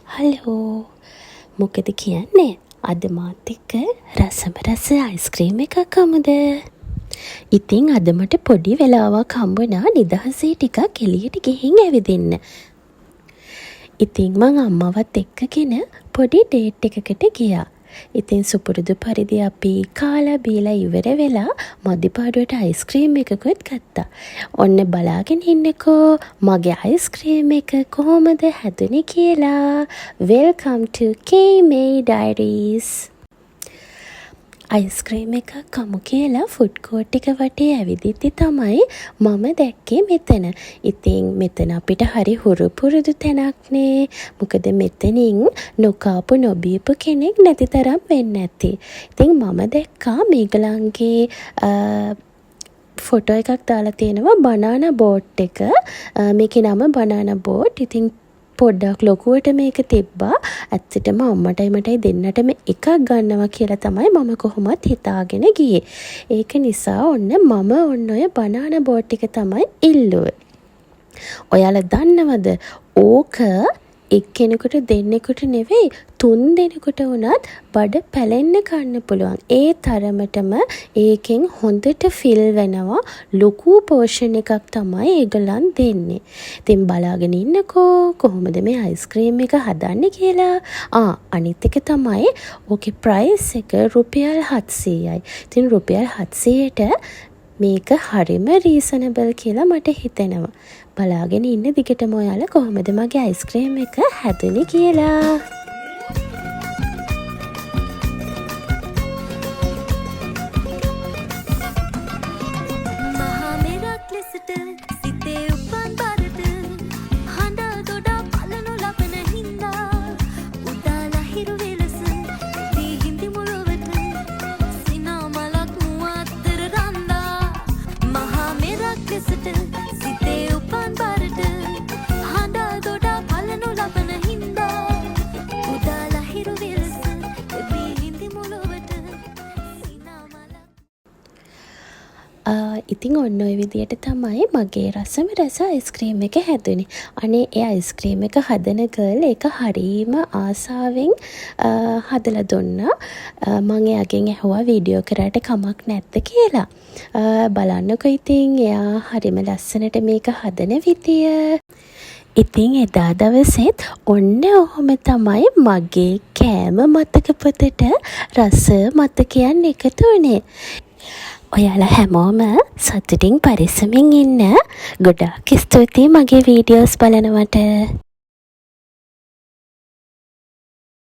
Hello මොකද කියන්නේ අද මාත් එක්ක රසම රස අයිස්ක්‍රීම් එකක් කමුද? ඉතින් අද මට පොඩි වෙලාවක් හම්බුණා නිදහසේ ටිකක් එළියට ගිහින් ඇවිදින්න. ඉතින් මං අම්මවත් එක්කගෙන පොඩි ඩේට් එකකට ගියා. ඉතින් සුපුරුදු පරිදි අපි කාලා බීලා ඉවර වෙලා මදිපාඩුවට අයිස්ක්‍රීම් එකකුත් ගත්තා. ඔන්න බලාගෙන ඉන්නකෝ මගේ අයිස්ක්‍රීම් එක කොහොමද හැදුනේ කියලා. Welcome to K-May Diaries. Ice cream එකක් කමු කියලා ෆුඩ් කෝට් එක වටේ ඇවිදිද්දි තමයි මම දැක්කේ මෙතන. ඉතින් මෙතන අපිට හරි හුරු පුරුදු තැනක්නේ. මොකද මෙතනින් නොකාපු නොබීපු කෙනෙක් නැති තරම් වෙන්න ඇති. ඉතින් මම දැක්කා මේගොල්ලන්ගේ ෆොටෝ එකක් දාලා තියෙනවා බනානා බෝට් එක. මේකේ නම බනානා බෝට්. ඉතින් පොඩ්ඩක් ලොකුවට මේක තිබ්බා. ඇත්තටම අම්මටයි මටයි දෙන්නටම එකක් ගන්නවා කියලා තමයි මම කොහොමත් හිතාගෙන ගියේ. ඒක නිසා මම ඔය බනානා බෝට් එක තමයි ඉල්ලුවේ. ඔයාලා දන්නවද ඕක එක්කෙනෙකුට දෙන්නෙකුට නෙවෙයි 3 දෙනෙකුට වුණත් බඩ පැලෙන්න කන්න පුළුවන්. ඒ තරමටම ඒකෙන් හොඳට ෆිල් වෙනවා. ලොකු පෝෂන් එකක් තමයි ඒගොල්ලන් දෙන්නේ. ඉතින් බලාගෙන ඉන්නකෝ කොහොමද මේ අයිස්ක්‍රීම් එක හදන්නේ කියලා. අනිත් එක තමයි ඕකේ ප්‍රයිස් එක රුපියල් 700යි. ඉතින් රුපියල් 700ට මේක හරිම රීසනබල් කියලා මට හිතෙනවා. බලාගෙන ඉන්න දිගටම ඔයාලා කොහොමද මගේ අයිස්ක්‍රීම් එක හැදුනේ කියලා. ඉතින් ඔන්න ඔය විදියට තමයි මගේ රසම රස අයිස්ක්‍රීම් එක හැදුනේ. අනේ ඒ අයිස්ක්‍රීම් එක හදන ගර්ල් ඒක හරීම ආසාවෙන් හදලා දුන්නා. මම එයාගෙන් ඇහුවා වීඩියෝ කරාට කමක් නැද්ද කියලා. බලන්නකෝ ඉතින් එයා හරිම ලස්සනට මේක හදන විදිය. ඉතින් එදා දවසෙත් ඔන්න ඔහොම තමයි මගේ කෑම මතක පොතට රස මතකයන් එකතු වුණේ. ඔයාලා හැමෝම සතුටින් පරිස්සමින් ඉන්න. ගොඩාක් ස්තුතියි මගේ වීඩියෝස් බලනවට.